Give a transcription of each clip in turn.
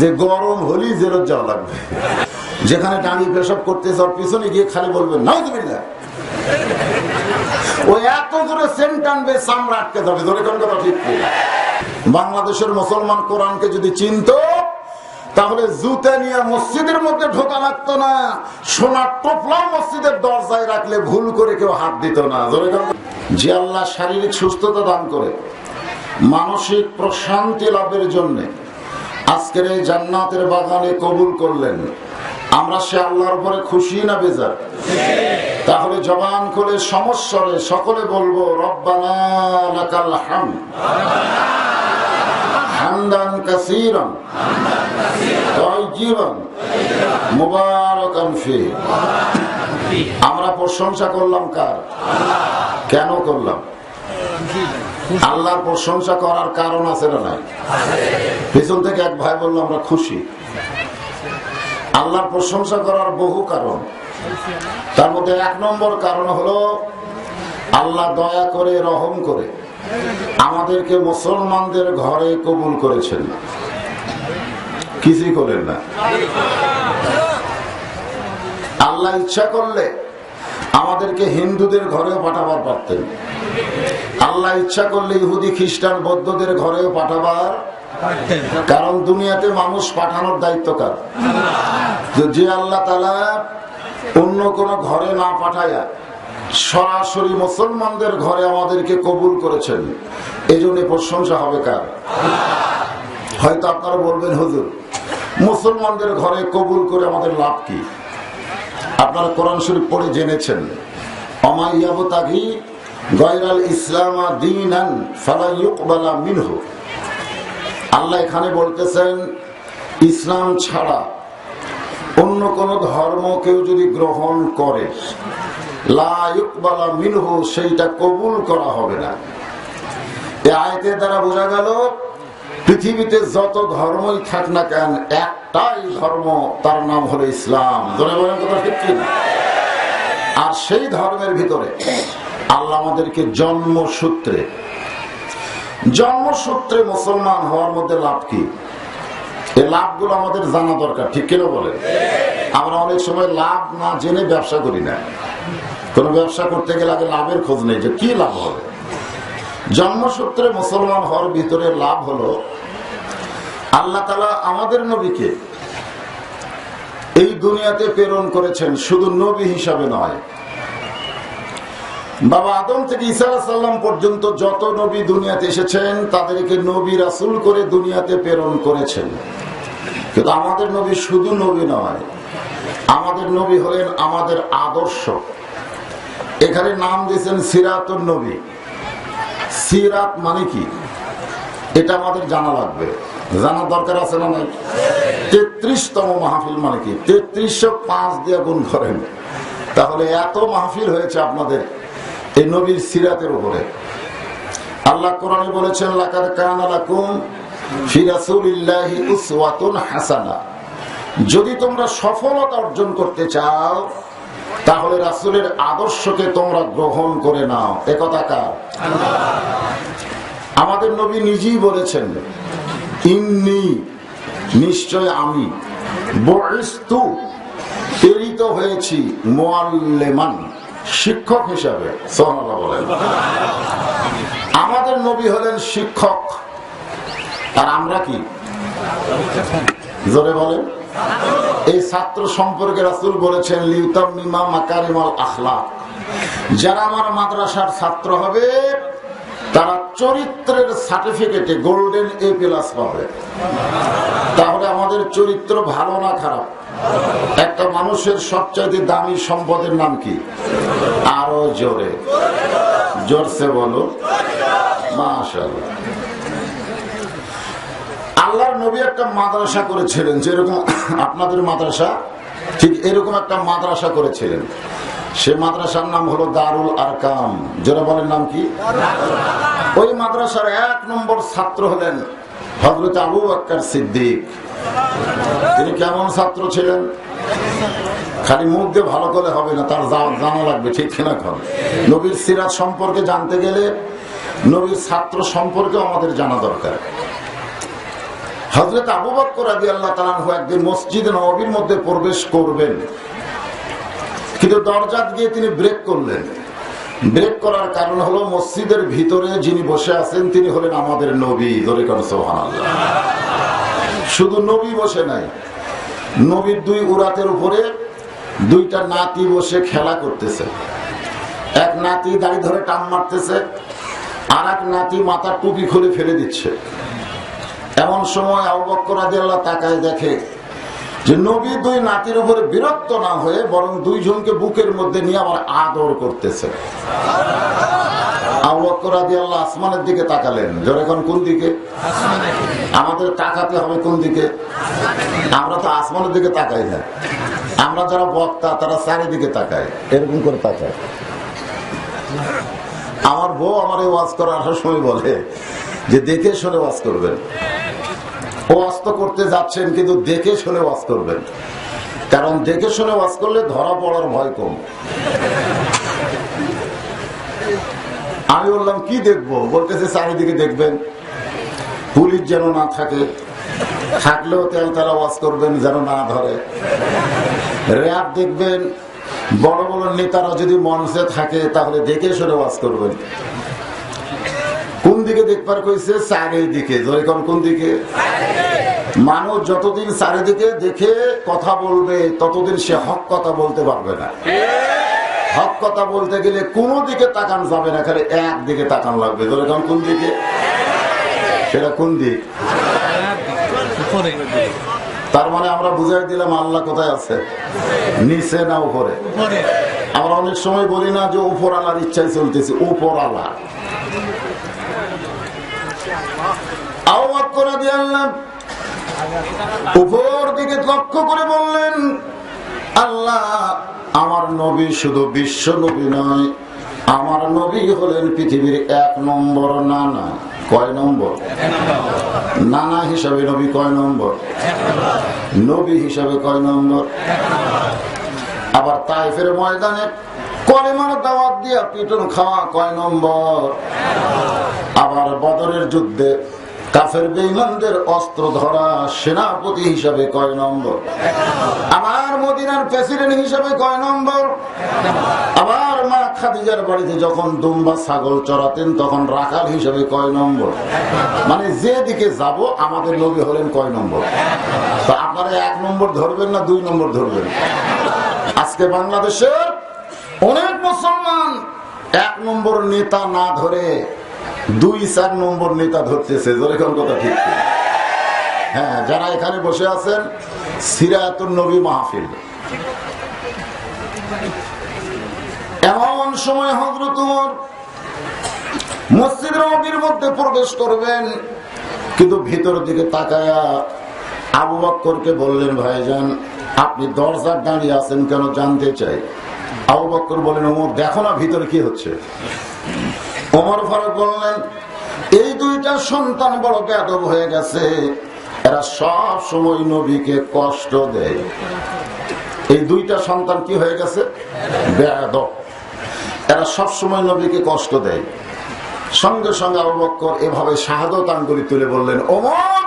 যে গরম হলেই জেরত যাওয়া লাগবে। যেখানে ডাঙি পেশাব করতেছে ওর পিছনে গিয়ে খালি বলবেন নাউজুবিল্লাহ, ওই এত জোরে সেন্ট টানবে চামড়া আটকে যাবে। ধরে কোন কথা ঠিক কি? বাংলাদেশের মুসলমান কোরআনকে যদি চিনতো তাহলে জুতা নিয়ে মসজিদের মধ্যে ঢোকা লাগতো না, সোনার টোপলা মসজিদের দরজায় রাখলে ভুল করে কেউ হাত দিত না। যে আল্লাহ শারীরিক সুস্থতা দান করে মানসিক প্রশান্তি লাভের জন্য আজকের এই জান্নাতের বাগানে কবুল করলেন, আমরা সে আল্লাহর উপরে খুশি না বেজার? তাহলে জবান খুলে সমস্বরে সকলে বলবো রব্বানা লাকাল হামদ হামদান কাসীরান তাইয়িবান মুবারাকান ফি। আমরা প্রশংসা করলাম কার? কেন করলাম? আল্লাহর প্রশংসা করার কারণ আছে না নাই? পিছন থেকে এক ভাই বলল আমরা খুশি। আল্লাহর প্রশংসা করার বহু কারণ, তার মধ্যে 1 নম্বর কারণ হলো আল্লাহ দয়া করে রহম করে আমাদেরকে মুসলমানদের ঘরে কবুল করেছেন। কিছুই করেন না। আল্লাহ ইচ্ছা করলে আমাদেরকে হিন্দুদের ঘরেও পাঠাবার পারতেন, আল্লাহ ইচ্ছা করলে ইহুদি খ্রিস্টান বৌদ্ধদের ঘরেও পাঠাবার, কারণ দুনিয়াতে মানুষ পাঠানোর দায়িত্ব কার? যে আল্লাহ তাআলা অন্য কোন ঘরে না পাঠায়া সরাসরি মুসলমানদের ঘরে আমাদেরকে কবুল করেছেন, এজন্য প্রশংসা হবে কার? হয়তো আপনারা বলবেন হুজুর মুসলমানদের ঘরে কবুল করে আমাদের লাভ কি? আপনারা কোরআন শরীফ পড়ে জেনেছেন অমাইয়াবতাগি গায়রাল ইসলাম দীনান ফালা ইউকবালা মিনহু। আল্লাহ এখানে বলতেছেন ইসলাম ছাড়া অন্য কোন ধর্ম কেউ যদি গ্রহণ করে লা ইউকবালা মিনহু, সেইটা কবুল করা হবে না। এই আয়াতের দ্বারা বোঝা গেল পৃথিবীতে যত ধর্মই থাক না কেন একটাই ধর্ম, তার নাম হলো ইসলাম। ধরে বলেন কথা ঠিক কি? আর সেই ধর্মের ভিতরে আল্লাহ আমাদেরকে জন্মসূত্রে মুসলমান হওয়ার মধ্যে লাভ কি? এই লাভগুলো আমাদের জানা দরকার, ঠিক কিনা বলে? আমরা অনেক সময় লাভ না জেনে ব্যবসা করি না। কোন ব্যবসা করতে গেলে আগে লাভের খোঁজ নেই যে কি লাভ হবে। জন্মসূত্রে মুসলমান হওয়ার ভিতরে লাভ হলো আল্লাহ তাআলা আমাদের নবীকে এই দুনিয়াতে প্রেরণ করেছেন শুধু নবী হিসাবে নয়, বাবা আদম থেকে ঈসা আলাইহিস সালাম পর্যন্ত যত নবী দুনিয়াতে এসেছেন তাদেরকে নবী রাসূল করে দুনিয়াতে প্রেরণ করেছেন। কিন্তু আমাদের নবী শুধু নবী নয়, আমাদের নবী হলেন আমাদের আদর্শ। এখানে নাম দিয়েছেন সিরাতুন নবী। সিরাত মানে কি এটা আমাদের জানা লাগবে, জানার দরকার আছে না নাই? 33তম মাহফিল মানে কি? 3305 দিয়ে গুণ করেন, তাহলে এত মাহফিল হয়েছে আপনাদের এই নবীর সিরাতের উপরে। আল্লাহ কোরআনে বলেছেন লাকাদ কানা লাকুম ফি রাসূলিল্লাহি উসওয়াতুন হাসানাহ। যদি তোমরা সফলতা অর্জন করতে চাও তাহলে রাসূলের আদর্শকে তোমরা গ্রহণ করে নাও। একথা কার? আমাদের নবী নিজেই বলেছেন ইন্নী, নিশ্চয় আমি, বুইস্তু, প্রেরিত হয়েছি, মুআল্লিমান, শিক্ষক হিসাবে। সুবহানাল্লাহ বলেন। আমাদের নবী হলেন শিক্ষক, আর আমরা কি? জোরে বলেন। এই ছাত্র সম্পর্কে রাসূল বলেছেন লিউতাম্মিমা মাকারিমাল আখলাক, যারা আমার মাদ্রাসার ছাত্র হবে তারা চরিত্রের সার্টিফিকেটে গোল্ডেন A+ পাবে। তাহলে আমাদের চরিত্র ভালো না খারাপ? একটা মানুষের সবচাইতে দামি সম্পদের নাম কি? আরো জোরে, জোরসে বলো মাশাআল্লাহ। আল্লাহর নবী একটা মাদ্রাসা করেছিলেন, যেরকম আপনাদের মাদ্রাসা ঠিক এরকম একটা মাদ্রাসা করেছিলেন। সে মাদ্রাসার নাম হলো দারুল আরকাম। যারা বলেন নাম কি? ওই মাদ্রাসার 1 নম্বর ছাত্র হলেন হযরত আবু বকর সিদ্দিক। তিনি কেমন ছাত্র ছিলেন? খালি মুখ দিয়ে ভালো করে হবে না, তার জানা লাগবে, ঠিক কিনা? নবীর সিরাত সম্পর্কে জানতে গেলে নবীর ছাত্র সম্পর্কে আমাদের জানা দরকার। হযরত আবু বকর রাদিয়াল্লাহু তাআলা আনহু একদিন মসজিদে নববীর মধ্যে প্রবেশ করবেন, কিন্তু দরজা দিয়ে তিনি ব্রেক করলেন। ব্রেক করার কারণ হলো মসজিদের ভিতরে যিনি বসে আছেন তিনি হলেন আমাদের নবী। ধরে কোন সুবহানাল্লাহ। শুধু নবী বসে নাই, নবীর দুই উরাতের উপরে দুইটা নাতি বসে খেলা করতেছে। এক নাতি দাড়ি ধরে টান মারতেছে, আর এক নাতি মাথার টুপি খুলে ফেলে দিচ্ছে। এমন সময় আবু বকর রাদিয়াল্লাহু তাকায় দেখে যে নবী দুই নাতির উপরে বিরক্ত না হয়ে বরং দুইজনকে বুকের মধ্যে নিয়ে আবার আদর করতেছে। আবু বকর রাদিয়াল্লাহু আসমানের দিকে তাকালেন। জোরে এখন কোন দিকে? আমাদের তাকাতে হবে কোন দিকে? আমরা তো আসমানের দিকে তাকাই না, আমরা যারা বক্তা তারা চারিদিকে তাকায়, এরকম করে তাকায়। আমার বউ আমার এই ওয়াজ করার সময় বলে যে দেখে শুনে ওয়াজ করবেন। ওয়াজ তো করতে যাচ্ছেন কিন্তু দেখে শুনে ওয়াজ করবেন, কারণ দেখে শুনে ওয়াজ করলে ধরা পড়ার ভয় কম। আমি বললাম কি দেখবো? বলতেছে চারিদিকে দেখবেন, পুলিশ যেন না থাকে, থাকলেও তেলতালা ওয়াজ করবেন যেন না ধরে। র্যাব দেখবেন, বড় বড় নেতারা যদি মঞ্চে থাকে তাহলে দেখে শুনে ওয়াজ করবেন। কোন দিকে দেখবার কইছে? চারিদিকে। কোন দিকে? মানুষ যতদিন চারিদিকে দেখে কথা বলবে ততদিন সে হক কথা বলতে পারবে না। হক কথা বলতে গেলে কোন দিকে তাকান যাবে না, খালি একদিকে তাকান লাগবে। কোন দিকে? সেটা কোন দিক? তার মানে আমরা বুঝাই দিলাম আল্লাহ কোথায় আছে, নিচে না উপরে? আমরা অনেক সময় বলি না যে উপর আল্লাহর ইচ্ছায় চলতেছে, উপর আল্লাহ। উপর দিকে লক্ষ্য করে বললেন, আল্লাহ আমার নবী শুধু বিশ্ব নবী নয়, আমার নবী হলেন পৃথিবীর 1 নম্বর নানা। কয় নম্বর? নানা হিসাবে নবী কয় নম্বর? নবী হিসাবে কয় নম্বর? আবার তায়েফের ময়দানে কলেমার দাওয়াত দিয়া পিটন খাওয়া কয় নম্বর? আবার বদরের যুদ্ধে কাফের বেঈমানদের অস্ত্র ধরা সেনাপতি হিসাবে কয় নম্বর? আমার মদিনার প্রেসিডেন্ট হিসাবে কয় নম্বর? আবার মা খাদিজার বাড়িতে যখন দুম্বা ছাগল চড়াতেন তখন রাখাল হিসাবে কয় নম্বর? মানে যে দিকে যাব আমাদের নবী হলেন কয় নম্বর? তো আপনারা 1 নম্বর ধরবেন না 2 নম্বর ধরবেন? আজকে বাংলাদেশের অনেক মুসলমান 1 নম্বর নেতা না ধরে 2-4 নম্বর নেতা ধরতেছে। যেরকম কথা ঠিক। হ্যাঁ, যারা এখানে বসে আছেন সিরাতুন নবী মাহফিল, এমন সময় হযরত ওমর মসজিদ নববীর মধ্যে প্রবেশ করবেন, কিন্তু ভিতর দিকে তাকায়া আবু বকরকে বললেন, ভাইজান আপনি দরজার দাঁড়িয়ে আছেন কেন জানতে চাই। আবু বকর বলেন, ওমর দেখো না ভিতরে কি হচ্ছে। ওমর ফারুক বললেন, এই 2টা সন্তান বড় বেয়াদব হয়ে গেছে, এরা সব সময় নবীকে কষ্ট দেয়। এই 2টা সন্তান কি হয়ে গেছে? বেয়াদব। এরা সব সময় নবীকে কষ্ট দেয়। সঙ্গে সঙ্গে আবু বকর এভাবে শাহাদত আঙ্গুলি তুলে বললেন, ওমর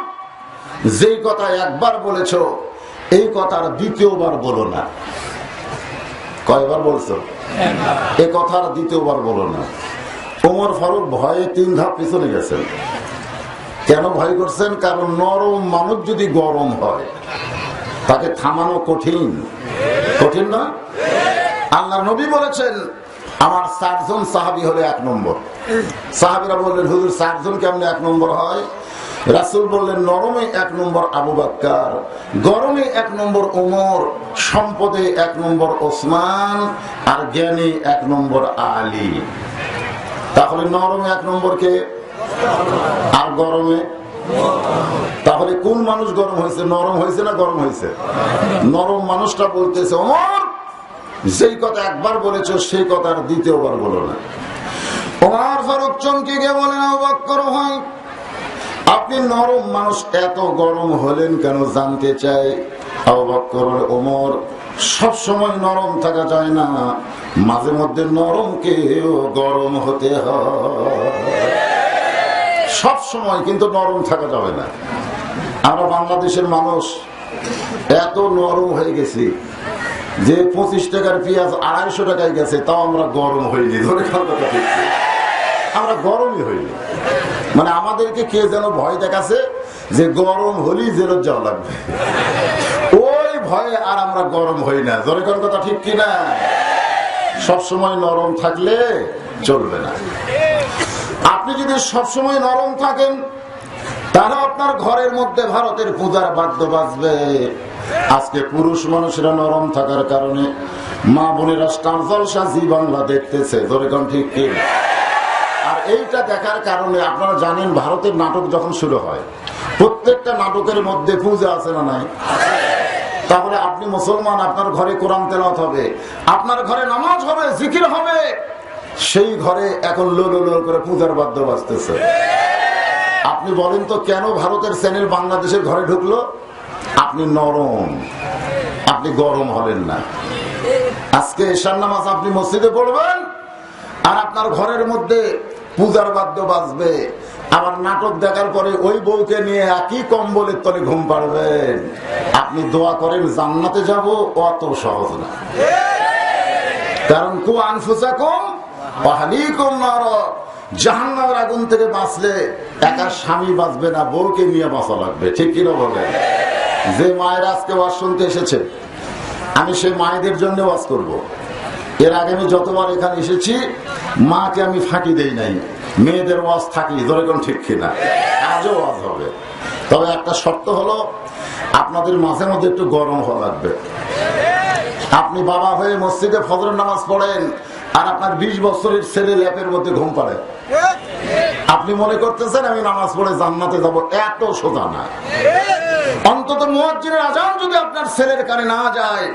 যেই কথা একবার বলেছো এই কথার দ্বিতীয়বার বলো না। কয়বার বলছো? এই কথার দ্বিতীয়বার বলো না। ওমর ফারুক ভয়ে 3 ধাপ পিছনে গেছেন। কেন ভয় করছেন? কারণ নরম মানুষ যদি গরম হয় তাকে থামানো কঠিন। কঠিন না? আল্লাহ নবী বলেছেন আমার 4 জন সাহাবী হলে 1 নম্বর। সাহাবীরা বললেন, হুজুর 4 জন কেমনে 1 নম্বর হয়? রাসূল বললেন, নরমে 1 নম্বর আবু বকর, গরমে 1 নম্বর ওমর, সম্পদে 1 নম্বর ওসমান, আর জ্ঞানে 1 নম্বর আলী। তাহলে নরমে 1 নম্বর কে? আর গরমে? তাহলে কোন মানুষ গরম হয়েছে? নরম হয়েছে না গরম হয়েছে? নরম মানুষটা বলতেছে, ওমর যেই কথা একবার বলেছো সেই কথার দ্বিতীয়বার বলো না। ওমর ফারুক চমকে গিয়ে বলেন, আবু বকর ভাই আপনি নরম মানুষ, এত গরম হলেন কেন জানতে চাই। আবু বকর, ওমর সব সময় নরম থাকা যায় না, মাঝে মধ্যে নরমকেও গরম হতে হয়। সব সময় কিন্তু নরম থাকা যাবে না। আমরা বাংলাদেশের মানুষ এত নরম হয়ে গেছি যে 25 টাকার পেঁয়াজ 250 টাকায় গেছে, তাও আমরা গরম হইনি। ধরে আমরা গরমই হইনি। মানে আমাদেরকে কে যেন ভয় দেখাচ্ছে যে গরম হলেই জেলত যাওয়া লাগবে, ওই ভয়ে আর আমরা গরম হই না। ধরে কথা ঠিক কিনা? সবসময় নরম থাকলে চলবে না। আপনি যদি সবসময় নরম থাকেন তাহলে আপনার ঘরের মধ্যে ভারতের পূজার বাদ্য বাজবে। আজকে পুরুষ মানুষেরা নরম থাকার কারণে মা বোনেরা স্টার জলসা জি বাংলা দেখতেছে। ধরে কোন ঠিক কি? আর এইটা দেখার কারণে আপনারা জানেন ভারতের নাটক যখন শুরু হয় প্রত্যেকটা নাটকের মধ্যে পূজা আছে না নাই? তাহলে আপনি মুসলমান, আপনার ঘরে কোরআন তেলাওয়াত হবে, আপনার ঘরে নামাজ হবে, জিকির হবে, সেই ঘরে এখন লোল লোল করে পূজার বাদ্য বাজতেছে। আপনি বলেন তো কেন ভারতের চ্যানেল বাংলাদেশের ঘরে ঢুকলো? আপনি নরম, আপনি গরম হলেন না। আজকে এশার নামাজ আপনি মসজিদে পড়বেন আর আপনার ঘরের মধ্যে পূজার বাদ্য বাজবে, আবার নাটক দেখার পরে ওই বউকে নিয়ে একই কম্বলের তলে ঘুম পাড়বেন। আপনি দোয়া করেন জান্নাতে যাব, অত সহজ না। কারণ কু আনফুসাকুম ওয়া আহলিকুম নার, জাহান্নামের আগুন থেকে বাঁচলে একা স্বামী বাঁচবে না, বউকে নিয়ে বাঁচা লাগবে। ঠিক কিনা বলেন? যে মায়ের আজকে ওয়াজ শুনতে এসেছে, আমি সেই মায়েদের জন্য ওয়াজ করব। এর আগে আমি যতবার এখানে এসেছি মাকে আমি ফাঁকি দেই নাই, মেয়েদের ওয়াজ থাকি। ধরে কোন ঠিক কিনা? আজও ওয়াজ হবে, তবে একটা শর্ত হলো আপনাদের মাঝে মধ্যে একটু গরম হওয়া লাগবে। আপনি বাবা হয়ে মসজিদে ফজরের নামাজ পড়েন আর আপনার 20 বছরের ছেলে ল্যাপের মধ্যে ঘুম পাড়ে, আপনি মনে করতেছেন আমি নামাজ পড়ে জান্নাতে যাব, এত সোজা না। অন্তত মুয়াজ্জিনের আজান যদি আপনার ছেলের কানে না যায়,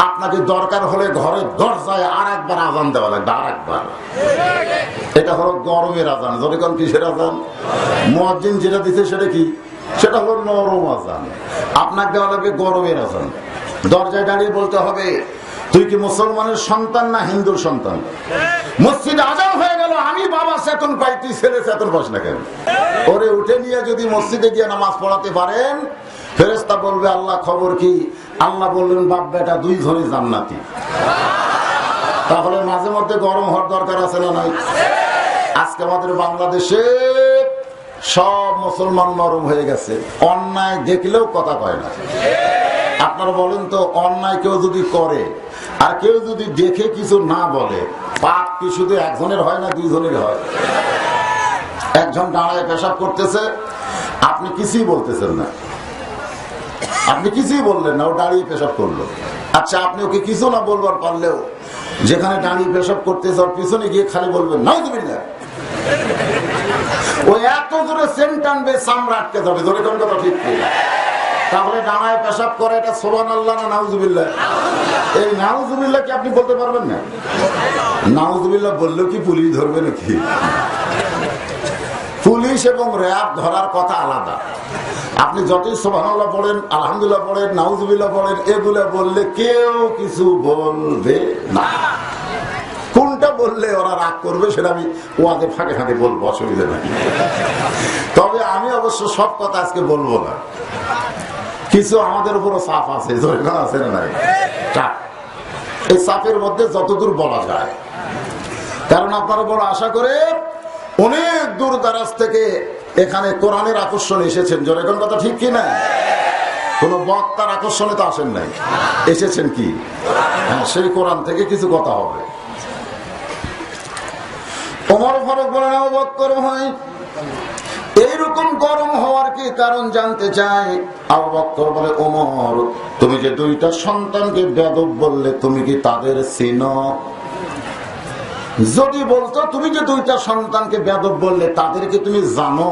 আপনাকে দরকার হলে ঘরের দরজায় আর একবার আজান দেওয়া লাগবে, আর একবার। এটা হলো গরমের আজান। যদি কোন কিসের আজান? মুয়াজ্জিন যেটা দিচ্ছে সেটা কি? সেটা হলো নরম আজান। আপনাকে দেওয়া লাগবে গরমের আজান। দরজায় দাঁড়িয়ে বলতে হবে, তুই কি মুসলমানের সন্তান না হিন্দুর সন্তান? মসজিদে আজান হয়ে গেল, আমি বাবা চেতন পাই, তুই ছেলে চেতন পাস না কেন? ওরে উঠে নিয়ে যদি মসজিদে গিয়ে নামাজ পড়াতে পারেন, ফেরেশতা বলবে আল্লাহ খবর কি? আল্লাহ বললেন বাপ বেটা দুই ধরে জান্নাতি। তাহলে মাঝে মধ্যে গরম হওয়ার দরকার আছে না নাই? আজকে আমাদের বাংলাদেশে সব মুসলমান নরম হয়ে গেছে, অন্যায় দেখলেও কথা কয় না। আপনারা বলেন তো, অন্যায় কেউ যদি করে আর কেউ যদি দেখে কিছু না বলে, পাপ কি শুধু একজনের হয় না দুইজনের হয়? একজন দাঁড়ায় পেশাব করতেছে, আপনি কিছুই বলতেছেন না, আপনি কিছুই বললেন না, ও দাঁড়িয়ে পেশাব করলো। আচ্ছা, আপনি ওকে কিছু না বলবার পারলেও যেখানে দাঁড়িয়ে পেশাব করতেছে ওর পিছনে গিয়ে খালি বলবেন নাউযুবিল্লাহ, ও এত জোরে সেন্ট টানবে চামড়া আটকে যাবে। ধরে কোন কথা ঠিক কি? তাহলে দাঁড়ায় পেশাব করে এটা সুবহানাল্লাহ না নাউযুবিল্লাহ? এই নাউযুবিল্লাহ কি আপনি বলতে পারবেন না? নাউযুবিল্লাহ বললেও কি পুলিশ ধরবে নাকি? পুলিশ এবং র্যাব ধরার কথা আলাদা। আপনি যতই সুবহানাল্লাহ পড়েন, আলহামদুলিল্লাহ পড়েন, নাউযুবিল্লাহ পড়েন, এগুলো বললে কেউ কিছু বলবে না। কোনটা বললে ওরা রাগ করবে সেটা আমি ওয়াজের ফাঁকে ফাঁকে বলবো, অসুবিধা নেই। তবে আমি অবশ্য সব কথা আজকে বলবো না, কিছু আমাদের উপরও চাপ আছে, আছে না নাই? এই চাপের মধ্যে যতদূর বলা যায়, কারণ আপনারা বড় আশা করে অনেক দূর দারাজ থেকে এখানে কোরআনের আকর্ষণ এসেছেন। যেরকম কথা ঠিক কি না? কোন বক্তার আকর্ষণে তো আসেন নাই, এসেছেন কি? হ্যাঁ, সেই কোরআন থেকে কিছু কথা হবে। ওমর ফারুক বলেন, আবু বকর হয় এইরকম গরম হওয়ার কি কারণ জানতে চাই? আবু বকর বলে, ওমর তুমি যে দুইটা সন্তানকে বেয়াদব বললে, তুমি কি তাদের চিনো? যদি বলতো তুমি যে দুইটা সন্তানকে বেয়াদব বললে তাদেরকে তুমি জানো,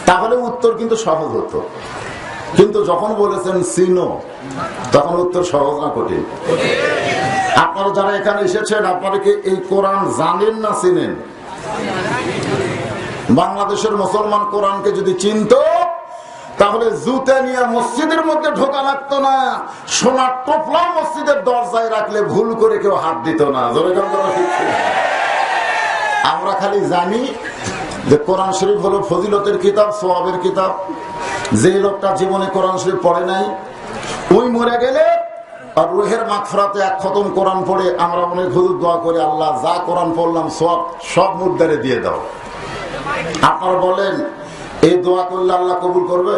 তাহলে উত্তর কিন্তু সহজ হতো। কিন্তু যখন বলেছেন চিনো, তখন উত্তর সহজ না কঠিন? আপনারা যারা এখানে এসেছেন, আপনারা কি এই কোরআন জানেন না চিনেন? বাংলাদেশের মুসলমান কোরআনকে যদি চিনতো, তাহলে জুতা নিয়ে মসজিদের মধ্যে ঢোকা লাগতো না, সোনার টোপলা মসজিদের দরজায় রাখলে ভুল করে কেউ হাত দিত না। আমরা খালি জানি যে কোরআন শরীফ হলো ফজিলতের কিতাব, সওয়াবের কিতাব। যে লোকটা জীবনে কোরআন শরীফ পড়ে নাই, ওই মরে গেলে আর রুহের মাগফিরাতে এক খতম কোরআন পড়ে আমরা অনেক হুজুর দোয়া করি, আল্লাহ যা কোরআন পড়লাম সব সব মুদ্দারে দিয়ে দাও। আপনারা বলেন এই দোয়া করলে আল্লাহ কবুল করবে?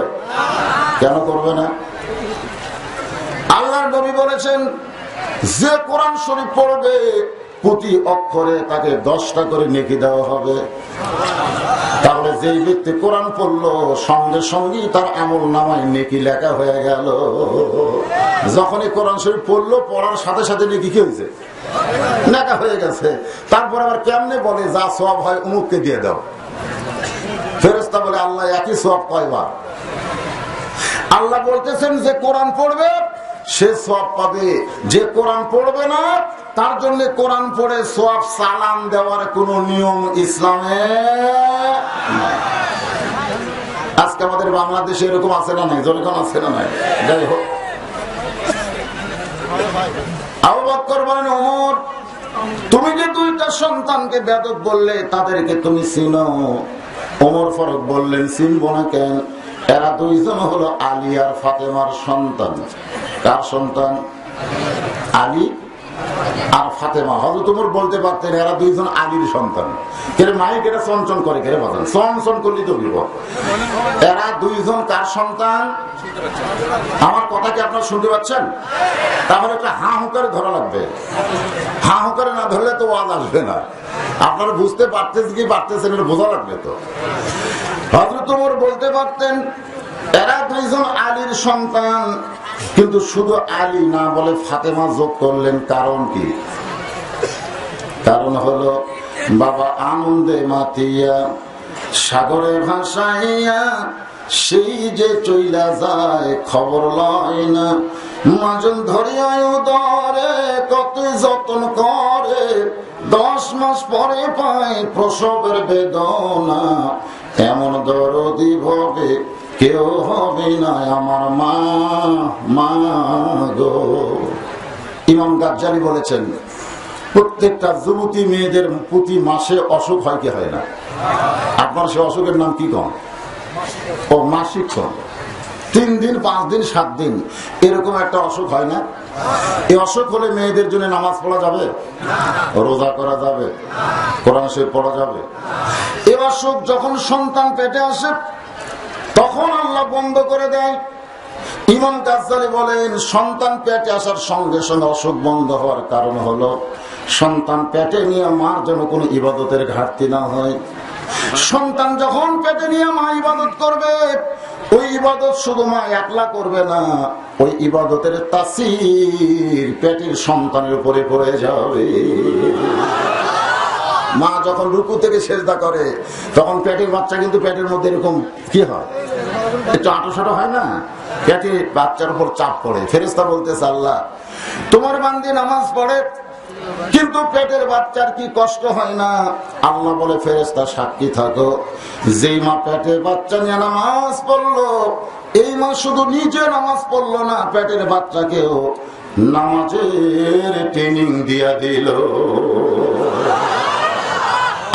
কেন করবে না? আল্লাহর নবী বলেছেন যে কোরআন শরীফ পড়বে প্রতি অক্ষরে তাকে 10টা করে নেকি দেওয়া হবে। তাহলে যেই ব্যক্তি কোরআন পড়লো সঙ্গে সঙ্গে তার আমল নামায় নেকি লেখা হয়ে গেল। যখনই কোরআন শরীফ পড়লো পড়ার সাথে সাথে নেকি কি হয়েছে? লেখা হয়ে গেছে। তারপর আবার কেমনে বলে যা সওয়াব হয় অমুককে দিয়ে দাও। ফেরেশতা বলে আল্লাহ একই সওয়াব কয়বার? আল্লাহ বলতেছেন যে কোরআন পড়বে সে সওয়াব পাবে, যে কোরআন পড়বে না তার জন্য কোরআন পড়ে সওয়াব সালাম দেওয়ার কোন নিয়ম ইসলামে। আজকে আমাদের বাংলাদেশে এরকম আছে না নাই? যখন আছে না নাই? যাই হোক, আবু বকর বলেন ওমর তুমি যে 2টা সন্তানকে বেয়াদব বললে তাদেরকে তুমি চিনো? ওমর ফারুক বললেন চিনবো না কেন, এরা 2 জন হলো আলী আর ফাতেমার সন্তান। কার সন্তান? আলী আর ফাতেমা। হযরত ওমর বলতে পারতেন এরা 2 জন আলীর সন্তান। কেন মাইক এটা চঞ্চন করে কেন বাজান? চঞ্চন করলি তো বিপদ। এরা 2 জন কার সন্তান? আমার কথা কি আপনারা শুনতে পাচ্ছেন? তাহলে একটা হা হুঁকারে ধরা লাগবে। হা হুঁকারে না ধরলে তো ওয়াজ আসবে না। আপনারা বুঝতে পারতেছেন কি পারতেছেন এটা বোঝা লাগবে তো। হযরত ওমর বলতে পারতেন এরা 2 জন আলীর সন্তান, কিন্তু শুধু আলী না বলে ফাতেমা যোগ করলেন। কারণ কি? কারণ হলো বাবা আনন্দে মাতিয়া সাগরে ভাসাইয়া সেই যে চইলা যায় খবর লয় না, মাজন ধরিয়া উদরে কত যত্ন করে 10 মাস পরে পায় প্রসবের বেদনা, এমন দরদি ভবে কেউ হবে না আমার মা, মা গো। ইমাম গাজ্জালি বলেছেন প্রত্যেকটা যুবতী মেয়েদের প্রতি মাসে অসুখ হয় কি হয় না? আপনার সে অসুখের নাম কি কন? ও মাসিক কন। 3 দিন 5 দিন 7 দিন এরকম একটা অসুখ হয় না? এই অসুখ হলে মেয়েদের জন্য নামাজ পড়া যাবে, রোজা করা যাবে, কোরআন শরীফ পড়া যাবে। এই অসুখ যখন সন্তান পেটে আসে তখন আল্লাহ বন্ধ করে দেয়। ইমাম গাজ্জালি বলেন সন্তান পেটে আসার সঙ্গে সঙ্গে অসুখ বন্ধ হওয়ার কারণ হলো সন্তান পেটে নিয়ে মার যেন কোনো ইবাদতের ঘাটতি না হয়। সন্তান যখন পেটে নিয়ে মা ইবাদত করবে ওই ইবাদত শুধু মা একলা করবে না, ওই ইবাদতের তাসির পেটের সন্তানের উপরে পড়ে যাবে। মা যখন রুকু থেকে সেজদা করে তখন পেটের বাচ্চা কিন্তু পেটের মধ্যে এরকম কি হয়, একটু আঁটোসাঁটো হয় না? পেটে বাচ্চার উপর চাপ পড়ে। ফেরেশতা বলতেছে আল্লাহ তোমার বান্দি নামাজ পড়ে কিন্তু পেটের বাচ্চার কি কষ্ট হয় না? আল্লাহ বলে ফেরেশতা সাক্ষী থাকো, যেই মা পেটে বাচ্চা নিয়ে নামাজ পড়লো এই মা শুধু নিজে নামাজ পড়লো না, পেটের বাচ্চাকেও নামাজের ট্রেনিং দিয়া দিল।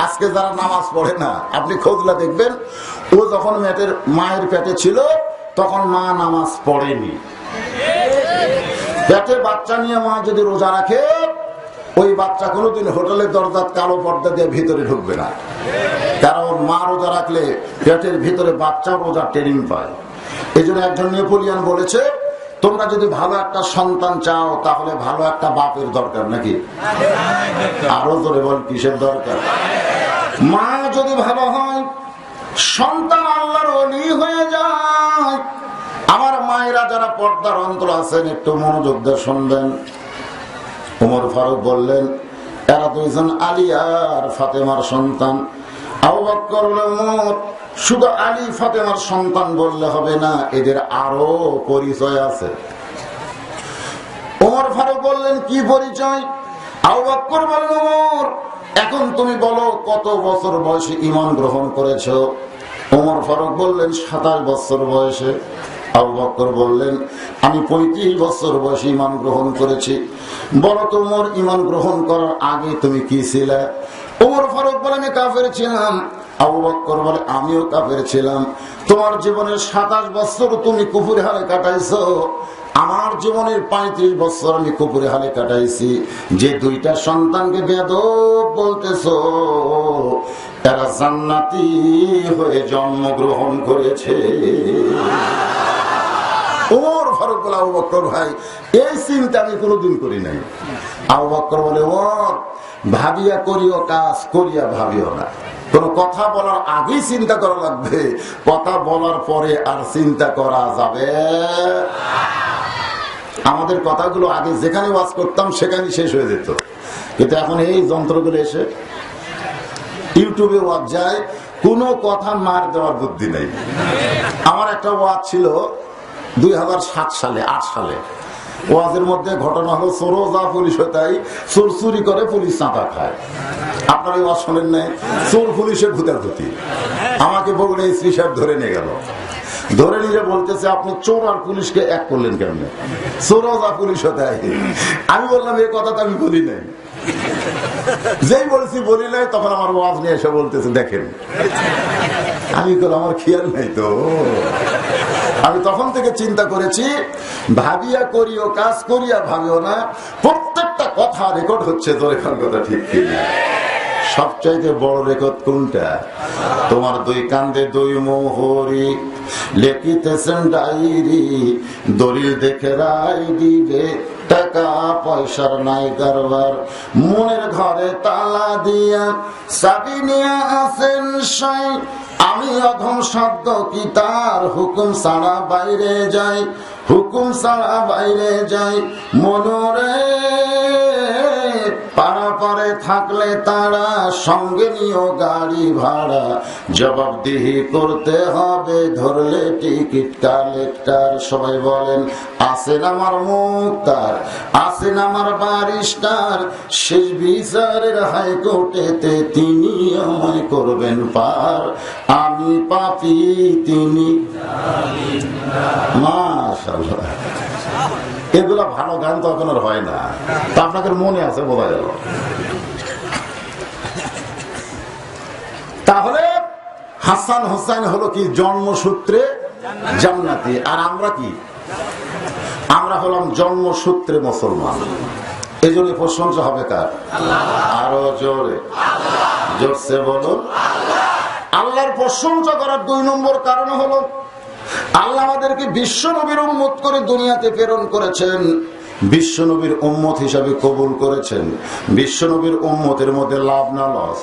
আজকে যারা নামাজ পড়ে না আপনি খোঁজলা দেখবেন ও যখন মায়ের পেটে ছিল তখন মা নামাজ পড়েনি। পেটের বাচ্চা নিয়ে মা যদি রোজা রাখে ওই বাচ্চা কোনোদিন হোটেলের দরজাত কালো পর্দা দিয়ে ভিতরে ঢুকবে না, কারণ মা রোজা রাখলে পেটের ভিতরে বাচ্চা রোজা ট্রেনিং পায়। এই জন্য একজন নেপোলিয়ান বলেছে তোমরা যদি ভালো একটা সন্তান চাও তাহলে ভালো একটা বাপের দরকার, নাকি? আরো জোরে বল কিসের দরকার? মা যদি ভালো হয় সন্তান আল্লাহর ওলি হয়ে যায়। আমার মায়েরা যারা পর্দার অন্তর আছেন একটু মনোযোগ দিয়ে শুনবেন। ওমর ফারুক বললেন এরা 2 জন আলী আর ফাতেমার সন্তান। আবু বকর ওমর শুধু আলী ফাতেমার সন্তান বললে হবে না, এদের আরো পরিচয় আছে। ওমর ফারুক বললেন কি পরিচয়? আবু বকর বললেন ওমর এখন তুমি বলো কত বছর বয়সে ঈমান গ্রহণ করেছো? ওমর ফারুক বললেন 27 বছর বয়সে। আবু বকর বললেন আমি 35 বছর বয়সে ঈমান গ্রহণ করেছি। বলো তোমার ঈমান গ্রহণ করার আগে তুমি কি ছিলে? ওমর ফারুক বলেন আমি কাফের ছিলাম। আবু বকর বলে আমিও কাফের ছিলাম, তোমার জীবনের 27 বছর তুমি কুফুরি হালে কাটাইছো, আমার জীবনের 35 বছর আমি কুফুরি হালে কাটাইছি। যে দুইটা সন্তানকে বেয়াদব বলতেছো এরা জান্নাতি হয়ে জন্মগ্রহণ করেছে। ওমর ফারুক বলে আবু বকর ভাই এই চিন্তা আমি কোনোদিন করি নাই। আবু বকর বলে ওমর ভাবিয়া করিও কাজ, করিয়া ভাবিও না। কোন কথা বলার আগেই চিন্তা করা লাগবে, কথা বলার পরে আর চিন্তা করা যাবে। আমাদের কথাগুলো আগে যেখানে ওয়াজ করতাম সেখানে শেষ হয়ে যেত, কিন্তু এখন এই যন্ত্রগুলো এসে ইউটিউবে ওয়াজ যায়, কোনো কথা মার দেওয়ার বুদ্ধি নেই। আমার একটা ওয়াজ ছিল 2007 সালে 8 সালে, ওয়াজের মধ্যে ঘটনা হলো চোরও যা পুলিশ হয় তাই, চোর চুরি করে পুলিশ চাঁদা খায়। আপনার এই ওয়াজ শোনেন নাই? চোর পুলিশের ভূতাভূতি। আমাকে বগুড়া এসপি সাহেব ধরে নিয়ে গেল, ধরে নিয়ে বলতেছে আপনি চোর আর পুলিশকে এক করলেন কেমনে? চোরও যা পুলিশ হয় তাই। আমি বললাম এই কথা তো আমি বলি নাই। যেই বলছি বলি নাই, তখন আমার ওয়াজ নিয়ে এসে বলতেছে দেখেন। আমি বললাম আমার খেয়াল নাই তো। আমি তখন থেকে চিন্তা করেছি ভাবিয়া করিও কাজ, করিয়া ভাবিও না। প্রত্যেকটা কথা রেকর্ড হচ্ছে, তোর এখন কথা ঠিক কিনা। সবচাইতে বড় রেকর্ড কোনটা? তোমার দুই কান্দে দুই মোহরি লেখিতেছেন ডায়েরি, দলিল দেখে রায় দিবে, টাকা পয়সার নাই কারবার, মনের ঘরে তালা দিয়া চাবি নিয়ে আসেন সাই, আমি অধম শব্দ কি তার হুকুম ছাড়া বাইরে যাই, হুকুম ছাড়া বাইরে যাই। মনরে পারাপারে থাকলে তারা সঙ্গে নিও গাড়ি ভাড়া, জবাবদিহি করতে হবে ধরলে টিকিট কালেক্টর। সবাই বলেন আছেন আমার মুক্তার, আছেন আমার বারিস্টার, শেষ বিচারের হাইকোর্টেতে তিনি আমায় করবেন পার, আমি পাপী তিনি। মাশাআল্লাহ, এগুলা ভালো গান তো এখন আর হয় না, তা আপনাদের মনে আছে বোঝা গেল। তাহলে হাসান হোসেন হলো কি জন্মসূত্রে জান্নাতি, আর আমরা কি? আমরা হলাম জন্মসূত্রে মুসলমান। এই জন্য প্রশংসা হবে কার? আরো জোরে, জোরসে বলুন। আল্লাহর প্রশংসা করার 2 নম্বর কারণ হলো আল্লাহ আমাদেরকে বিশ্ব নবীর উম্মত করে দুনিয়াতে প্রেরণ করেছেন, বিশ্ব নবীর উম্মত হিসাবে কবুল করেছেন। বিশ্ব নবীর উম্মতের মধ্যে লাভ না লস?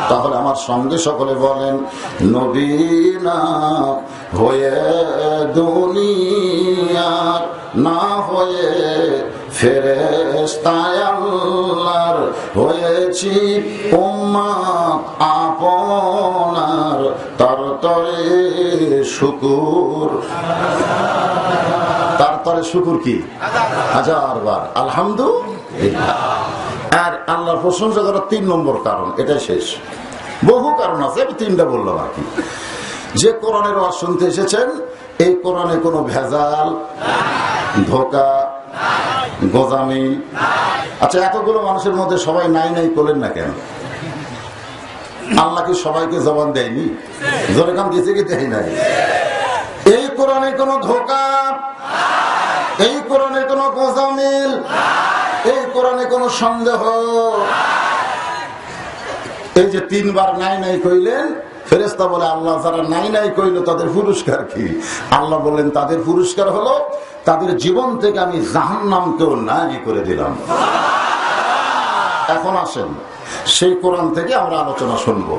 তাহলে আমার সঙ্গে সকলে বলেন নবী না হয়ে দুনিয়ার, না হয়ে ফেরেশতায় আল্লাহর, হয়েছি উম্মত আপনার, তার তরে শুকুর। তার তরে শুকুর কি 1000 বার আলহামদুলিল্লাহ। আর আল্লাহর প্রশংসা করার 3 নম্বর কারণ, এটাই শেষ। বহু কারণ আছে, আমি 3টা বললাম আর কি। যে কোরআনের ওয়াজ শুনতে এসেছেন, এই কোরআনে কোনো ভেজাল, ধোঁকা, গোজামি। আচ্ছা, এতগুলো মানুষের মধ্যে সবাই নাই নাই করলেন না কেন? আল্লাহ কি সবাইকে জবান দেয়নি? জোরে কাম দিয়েছে কি দেয় নাই? এই কোরআনে কোনো ধোঁকা, এই কোরআনে কোনো গোজামিল, এই কোরআনে কোনো সন্দেহ। এই যে 3 বার নাই নাই কইলেন, ফেরেশতা বলে আল্লাহ যারা নাই নাই কইল তাদের পুরস্কার কি? আল্লাহ বললেন তাদের পুরস্কার হলো তাদের জীবন থেকে আমি জাহান্নামকেও নাই করে দিলাম। এখন আসেন সেই কোরআন থেকে আমরা আলোচনা শুনবো।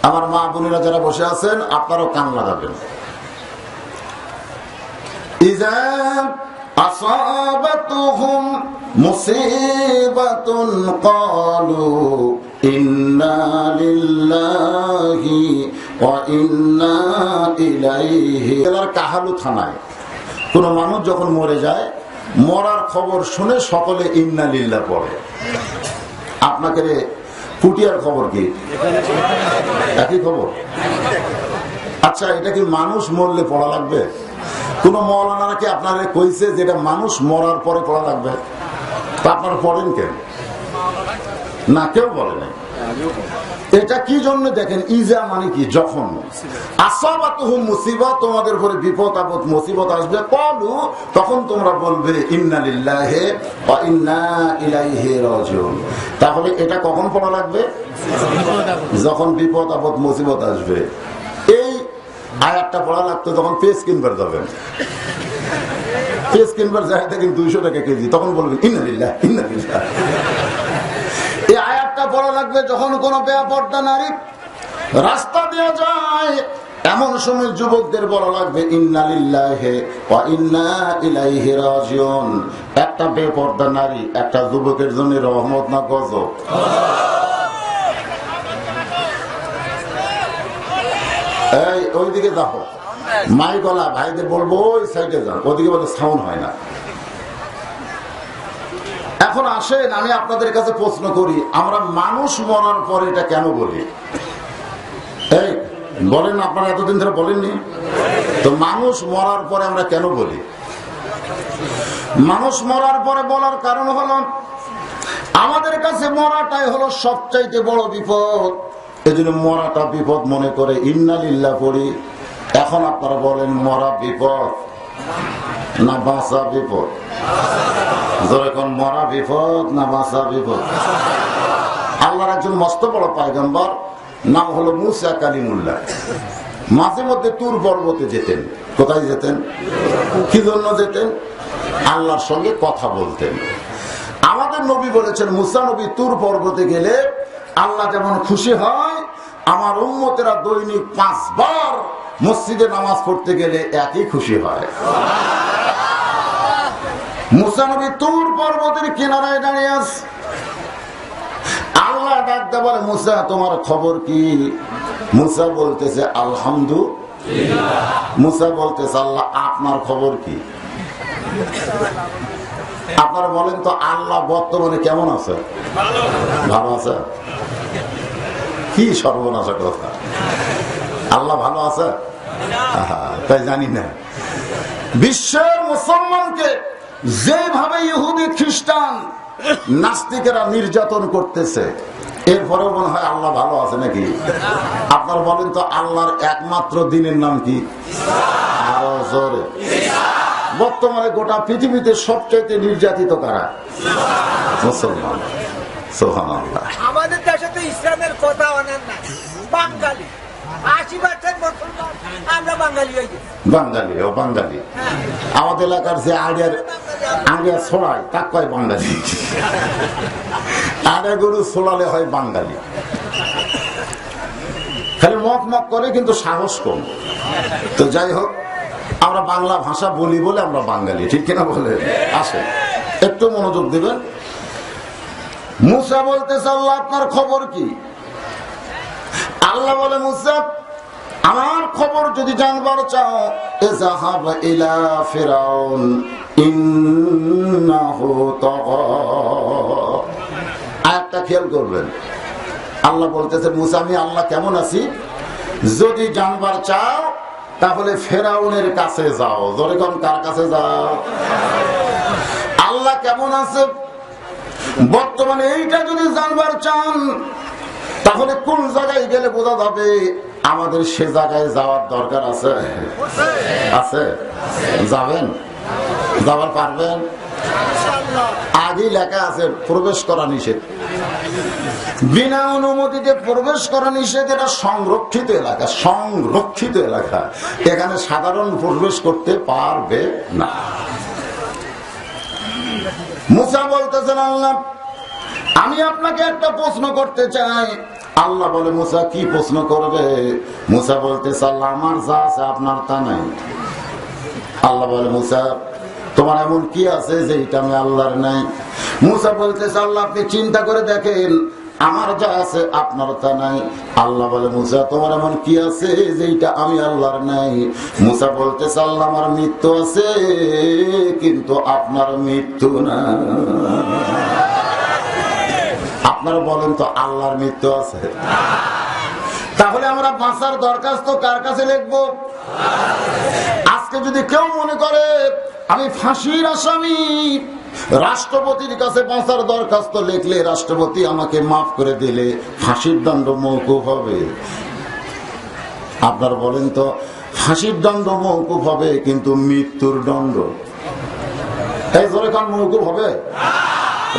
আমার মা বোনেরা যারা বসে আছেন, আপনারাও কান লাগাবেন। ইযা আসাবাতুহুম মুসিবাতুন ক্বালু ইন্না লিল্লাহি ওয়া ইন্না ইলাইহি। কাহালু থানায় কোন মানুষ যখন মরে যায়, মরার খবর শুনে সকলে ইন্না লিল্লাহ পড়ে। আপনাকে পুটিয়ার খবর কি একই খবর? আচ্ছা, এটা কি মানুষ মরলে পড়া লাগবে? কোন মৌলানারা কি আপনারা কইছে যেটা মানুষ মরার পরে পড়া লাগবে? তা আপনারা পড়েন কেন? না, কেউ বলে নাই। এটা কি জন্য দেখেন, ইজা মানে কি যখন, আসাবাতুহুম মুসিবত, তোমাদের উপরে বিপদ আপদ মুসিবত আসবে, ক্বালু তখন তোমরা বলবে ইন্না লিল্লাহি ওয়া ইন্না ইলাইহি রাজিউন। তাহলে এটা কখন পড়া লাগবে? যখন বিপদ আপদ মুসিবত আসবে। এই আয়াতটা পড়া লাগতো যখন পেজ কিনবার যাবেন, পেজ কিনবার যায় দেখেন 200 টাকা কেজি, তখন বলবেন ইন্না লিল্লাহি ইন্না লিল্লাহি। এই আয়াতটা পড়া লাগবে যখন কোনো বেপরদা নারী রাস্তা দিয়ে যায়, এমন সময় যুবকদের বলা লাগবে ইন্না লিল্লাহি ওয়া ইন্না ইলাইহি রাজিউন। একটা বেপরদা নারী একটা যুবকের জন্য রহমত না গজব? এই ওইদিকে যাও, মাইকলা ভাইদের বলবো ওই সাইডে যান, ওদিকে বলতে সাউন্ড হয় না। এখন আসেন আমি আপনাদের কাছে প্রশ্ন করি, আমরা মানুষ মরার পরে এটা কেন বলি? এই বলেন, আপনারা এতদিন ধরে বলেননি তো, মানুষ মরার পরে আমরা কেন বলি? মানুষ মরার পরে বলার কারণ হলো আমাদের কাছে মরাটাই হলো সবচাইতে বড় বিপদ। এই জন্য মরাটা বিপদ মনে করে ইন্না লিল্লাহ পড়ি। এখন আপনারা বলেন, মরা বিপদ না বাঁচা বিপদ? যখন মরা বিপদ না বাঁচা বিপদ? আল্লাহর একজন মস্ত বড় পয়গম্বর, নাম হলো মুসা কালিমুল্লাহ, মাঝে মধ্যে তুর পর্বতে যেতেন। কোথায় যেতেন? কি জন্য যেতেন? আল্লাহর সঙ্গে কথা বলতেন। আমাদের নবী বলেছেন, মুসা নবী তুর পর্বতে গেলে আল্লাহ যেমন খুশি হয়, আমার উম্মতেরা দৈনিক 5 বার মসজিদে নামাজ পড়তে গেলে একই খুশি হয়। মুসা নবী তুর পর্বতের কিনারায় দাঁড়িয়ে আছে, আল্লাহ ডাকতে বলে, মুসা তোমার খবর কি? মুসা বলতেছে আলহামদুলিল্লাহ। মুসা বলতেছে, আল্লাহ আপনার খবর কি? আপনারা বলেন তো, আল্লাহ বর্তমানে কেমন আছে? ভালো আছে? কি সর্বনাশা কথা, আল্লাহ ভালো আছে? তাই জানি না। বিশ্বের মুসলমানকে যেভাবে ইহুদি খ্রিস্টান নাস্তিকেরা নির্যাতন করতেছে, এরপরেও মনে হয় আল্লাহ ভালো আছে নাকি? আপনারা বলেন তো, আল্লাহর একমাত্র দিনের নাম কি? আরো জোরে। বর্তমানে গোটা পৃথিবীতে সবচেয়ে নির্যাতিত কারা? মুসলমান। সুবহানাল্লাহ। আমাদের দেশে তো ইসলামের কথা অনেক না, বাঙালি 80% মুসলমান, আমরা বাঙালি হয়ে গেছি। বাঙালি ও বাঙালি, আমাদের এলাকার যে আড়িয়া ছড়ায় তা কয় বাঙালি, আড়িয়া গরু ছোড়ালে হয় বাঙালি। খালি মক মক করে, কিন্তু সাহস কম। তো যাই হোক, আমরা বাংলা ভাষা বলি বলে আমরা বাঙালি, ঠিক কিনা বলে? আসে একটু মনোযোগ দিবেন। মুসা বলতেছে, আল্লাহ আপনার খবর কি? আল্লাহ বলে, মুসা আমার খবর যদি জানবার চাও, ইযহাব ইলা ফিরাউন ইন্নাহু তাগা। আয়াতটা খেয়াল করবেন। আল্লাহ বলতেছে, মুসা আমি আল্লাহ কেমন আছি যদি জানবার চাও, তাহলে ফেরাউনের কাছে যাও। জোরে কোন, কার কাছে যাও? আল্লাহ কেমন আছে বর্তমানে এইটা যদি জানবার চান, তাহলে কোন জায়গায় গেলে বোঝা যাবে আমাদের সে জায়গায় যাওয়ার দরকার আছে? আছে? যাবেন? যাবার পারবেন? আগেই লেখা আছে প্রবেশ করা নিষেধ, বিনা অনুমতিতে প্রবেশ করা নিষেধ। এটা সংরক্ষিত এলাকা, সংরক্ষিত এলাকা, এখানে সাধারণ প্রবেশ করতে পারবে না। মুসা বলতেছেন, আল্লাহ আমি আপনাকে একটা প্রশ্ন করতে চাই। আল্লাহ বলে, মুসা কি প্রশ্ন করবে? মুসা বলতেছে, আল্লাহ আমার যা আছে আপনার তা নাই। আল্লাহ বলে, মুসা তোমার এমন কি আছে যে এটা আমি আল্লাহর নাই? মুসা বলতেছে, আল্লাহ আপনি চিন্তা করে দেখেন, আমার যা আছে আপনার তা নাই। আল্লাহ বলে, মুসা তোমার এমন কি আছে যে এটা আমি আল্লাহর নাই? মুসা বলতেছে, আল্লাহ আমার মৃত্যু আছে, কিন্তু আপনার মৃত্যু না। আপনারা বলেন তো, আল্লাহর মৃত্যু আছে? তাহলে আমরা বাঁচার দরখাস্ত কার কাছে লিখবো? আজকে যদি কেউ মনে করে আমি ফাঁসির আসামি, রাষ্ট্রপতির কাছে বাঁচার দরখাস্ত লিখলে রাষ্ট্রপতি আমাকে মাফ করে দিলে ফাঁসির দণ্ড মওকুফ হবে। আপনার বলেন তো, ফাঁসির দণ্ড মওকুফ হবে কিন্তু মৃত্যুর দণ্ড এই জোরে কান মওকুফ হবে?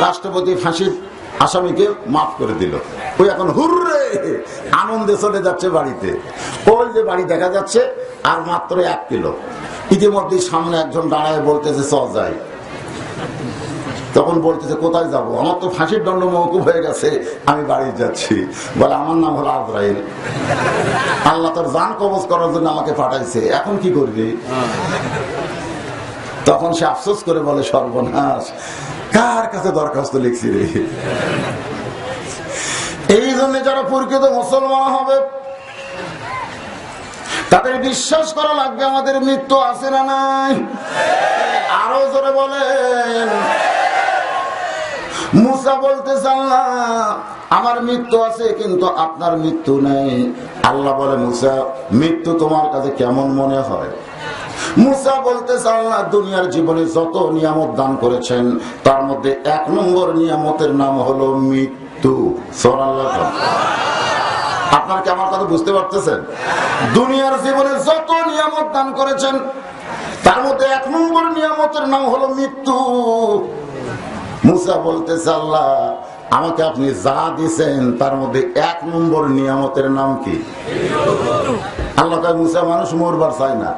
রাষ্ট্রপতি ফাঁসির আসামিকে মাফ করে দিল, ওই এখন হুররে আনন্দে চলে যাচ্ছে বাড়িতে। ওই যে বাড়ি দেখা যাচ্ছে আর মাত্র 1 কিলো। ইতিমধ্যে সামনে একজন দাঁড়ায় বলতেছে চল যাই। তখন বলতেছে কোথায় যাব? আমার তো ফাঁসির দণ্ড মওকুফ হয়ে গেছে, আমি বাড়ি যাচ্ছি। বলে আমার নাম হলো ইব্রাহিম, আল্লাহ তোর জান কবজ করার জন্য আমাকে পাঠাইছে, এখন কি করবি? তখন সে আফসোস করে বলে সর্বনাশ, কার কাছে দরখাস্ত লিখছি রে। এই জন্য যারা প্রকৃত মুসলমান হবে তাদের বিশ্বাস করা লাগবে আমাদের মৃত্যু আছে না নাই। আরো জোরে বলেন। মুসা বলতেছে আল্লাহ আমার মৃত্যু আছে কিন্তু আপনার মৃত্যু নেই। আল্লাহ বলে মুসা মৃত্যু তোমার কাছে কেমন মনে হয়? মুসা বলতেছে আল্লাহ দুনিয়ার জীবনে যত নিয়ামত দান করেছেন তার মধ্যে 1 নম্বর নিয়ামতের নাম হলো মৃত্যু। সুবহানাল্লাহ। আপনার কি আমার কথা বুঝতে পারতেছেন? দুনিয়ার জীবনে যত নিয়ামত দান করেছেন তার মধ্যে 1 নম্বর নিয়ামতের নাম হলো মৃত্যু। মুসা বলতেছে আল্লাহ আমাকে আপনি যা দিয়েছেন তার মধ্যে 1 নম্বর নিয়ামতের নাম কি? আল্লাহ কয় মুসা মানুষ মরবার চায় না,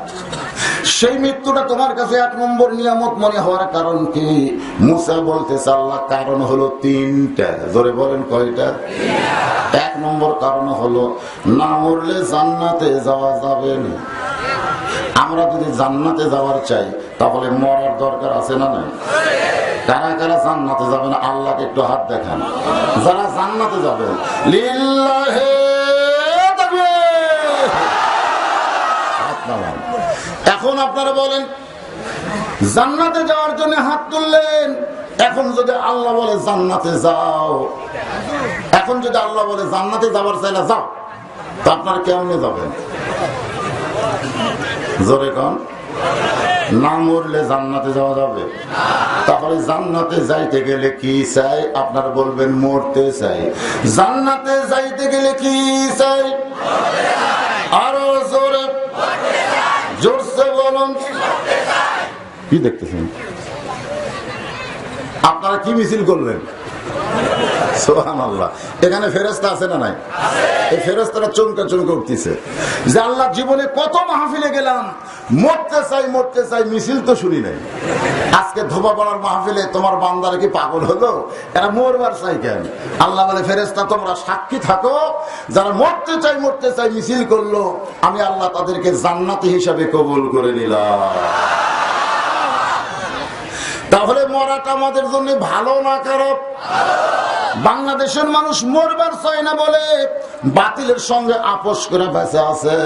সেই মৃত্যুটা তোমার কাছে 1 নম্বর নিয়ামত মনে হওয়ার কারণ কি? মুসা বলতেছে আল্লাহ কারণ হলো 3টা। জোরে বলেন কয়টা? 1 নম্বর কারণ হলো না মরলে জান্নাতে যাওয়া যাবে না। আমরা যদি জান্নাতে যাওয়ার চাই তাহলে মরার দরকার আছে না নাই? কারা কারা জান্নাতে যাবেন আল্লাহকে একটু হাত দেখান। যারা জান্নাতে যাবেন লিল্লাহি তাকবীর। এখন আপনারা বলেন জান্নাতে যাওয়ার জন্য হাত তুললেন, এখন যদি আল্লাহ বলে জান্নাতে যাও, এখন যদি আল্লাহ বলে জান্নাতে যাবার চাইলে যাও, তো আপনারা কেমনে যাবেন? জোরে কোন? না মরলে জান্নাতে যাওয়া যাবে? তাহলে জান্নাতে যাইতে গেলে কি চাই? আপনারা বলবেন মরতে চাই। জান্নাতে যাইতে গেলে কি চাই? আরো জোরে জোরসে বলুন। কি দেখতেছেন আপনারা? কি মিছিল করলেন? সুবহানাল্লাহ। এখানে ফেরেশতা আছে না নাই? এই ফেরেশতারা চমকে চমকে উঠতেছে যে আল্লাহ জীবনে কত মাহফিলে গেলাম, মরতে চাই মরতে চাই, মিছিল তো শুনি নাই। আজকে ধোবা পড়ার মাহফিলে তোমার বান্দারা কি পাগল হলো? এরা মরবার চাই কেন? আল্লাহ বলে ফেরেশতা তোমরা সাক্ষী থাকো, যারা মরতে চাই মিছিল করলো, আমি আল্লাহ তাদেরকে জান্নাতি হিসাবে কবুল করে নিলাম। তাহলে মরাটা আমাদের জন্য ভালো না খারাপ? বাংলাদেশের মানুষ মরবার চায় না বলে বাতিলের সঙ্গে আপোষ করে বেঁচে আছে।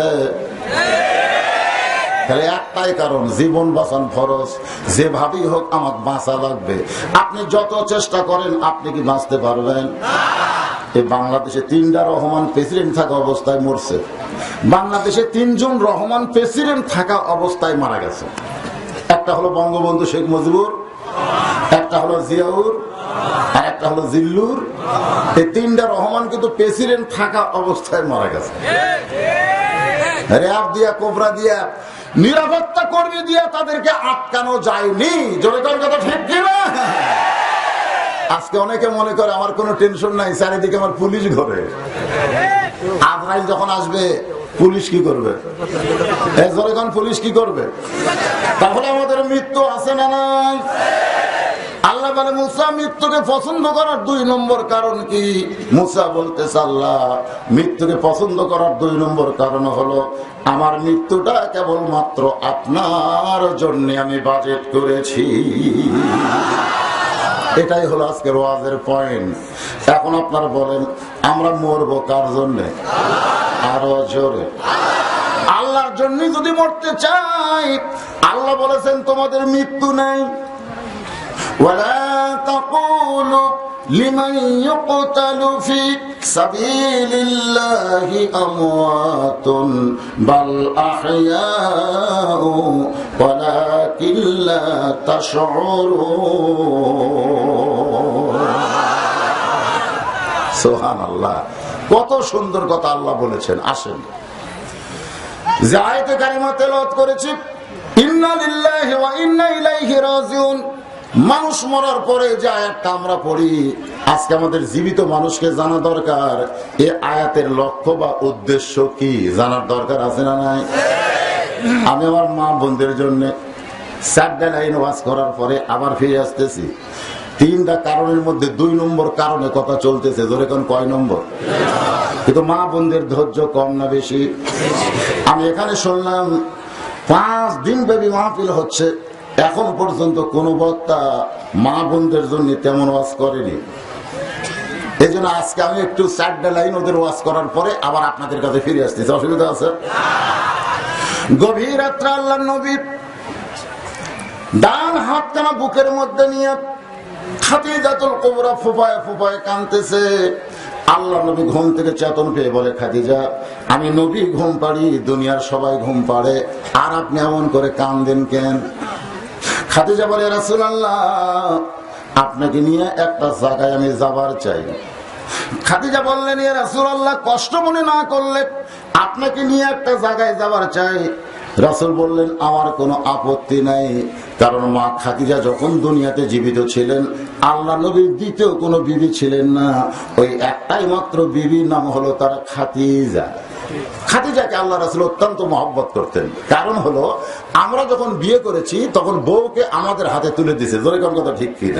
তাহলে একটাই কারণ, জীবন বাঁচান ফরজ, যেভাবেই হোক আমার বাঁচা লাগবে। আপনি যত চেষ্টা করেন আপনি কি বাঁচতে পারবেন? এই বাংলাদেশে 3টা রহমান প্রেসিডেন্ট থাকা অবস্থায় মরছে। বাংলাদেশে 3 জন রহমান প্রেসিডেন্ট থাকা অবস্থায় মারা গেছে। একটা হলো বঙ্গবন্ধু শেখ মুজিবুর, একটা হলো জিয়াউর, আর একটা হলো জিল্লুর। এই 3টা রহমান কিন্তু প্রেসিডেন্ট থাকা অবস্থায় মারা গেছে। র্যাব দিয়া, কোবরা দিয়া, নিরাপত্তা কর্মী দিয়া তাদেরকে আটকানো যায়নি। জনতার কথা ঠিক কিনা? আজকে অনেকে মনে করে আমার কোনো টেনশন নাই, চারিদিকে আমার পুলিশ ঘরে। আজরাইল যখন আসবে পুলিশ কি করবে? যখন পুলিশ কি করবে? তাহলে আমাদের মৃত্যু আছে না নাই? আল্লাহ বলে মুসা মৃত্যুকে পছন্দ করার 2 নম্বর কারণ কি? মুসা বলতেছে আল্লাহ মৃত্যুকে পছন্দ করার 2 নম্বর কারণ হলো আমার মৃত্যুটা কেবলমাত্র আপনার জন্য আমি বাজেট করেছি। এটাই হলো আজকের ওয়াজের পয়েন্ট। এখন আপনারা বলেন আমরা মরবো কার জন্যে? আরো জোরে। আল্লাহর জন্য যদি মরতে চাই, আল্লাহ বলেছেন তোমাদের মৃত্যু নাই। ওয়ালা তাকুলু লিমান ইউকতালু ফি সাবিলিল্লাহি আমওয়াতুন বাল আহইয়াউ ওয়ালাকিন লা তাশউরুন। সুবহানাল্লাহ, কত সুন্দর কথা আল্লাহ বলেছেন। আসেন যে আয়াতে কারিমা তেলাওয়াত করেছি, ইন্না লিল্লাহি ওয়া ইন্না ইলাইহি রাজিউন, মানুষ মরার পরে যে আয়াতটা আমরা পড়ি, আজকে আমাদের জীবিত মানুষকে জানা দরকার এই আয়াতের লক্ষ্য বা উদ্দেশ্য কি, জানার দরকার আছে না নাই? আমি আমার মা বোনদের জন্য 4টা লাইন ওয়াজ করার পরে আবার ফিরে আসতেছি। 3টা কারণের মধ্যে 2 নম্বর কারণে কথা চলতেছে, ধরে কোন কয় নম্বর? কিন্তু মা বোনদের ধৈর্য কম না বেশি? আমি এখানে শুনলাম 5 দিন ব্যাপী মাহফিল হচ্ছে, এখন পর্যন্ত কোন বক্তা মা বোনদের জন্য তেমন ওয়াজ করেনি। এই জন্য আজকে আমি একটু 4টা লাইন ওদের ওয়াজ করার পরে আবার আপনাদের কাছে ফিরে আসতেছি। অসুবিধা আছে? গভীর রাত্রে আল্লাহর নবী ডান হাতখানা বুকের মধ্যে নিয়ে খাদিজাতুল কুবরা ফুফায় ফুফায় কাঁদতেছে। আল্লাহ নবী ঘুম থেকে চেতন পেয়ে বলে, খাদিজা, আমি নবী ঘুম পাড়ি, দুনিয়ার সবাই ঘুম পাড়ে, আর আপনি এমন করে কাঁদেন কেন? খাদিজা বলে, রাসূলুল্লাহ, আপনাকে নিয়ে একটা জায়গায় আমি যাবার চাই। খাদিজা বললেন, ইয়া রাসূলুল্লাহ, কষ্ট মনে না করলে আপনাকে নিয়ে একটা জায়গায় যাবার চাই। রাসূল বললেন, আমার কোনো আপত্তি নাই, কারণ মা খাদিজা যখন দুনিয়াতে জীবিত ছিলেন আল্লাহ নবীর দ্বিতীয় কোনো বিবি ছিলেন না, ওই একটাই মাত্র বিবির নাম হলো তার খাদিজা। খাদিজাকে আল্লাহ রাসূল অত্যন্ত মহব্বত করতেন। কারণ হলো আমরা যখন বিয়ে করেছি তখন বউকে আমাদের হাতে তুলে দিয়েছে। জোরে কোন কথা ঠিক কিনা?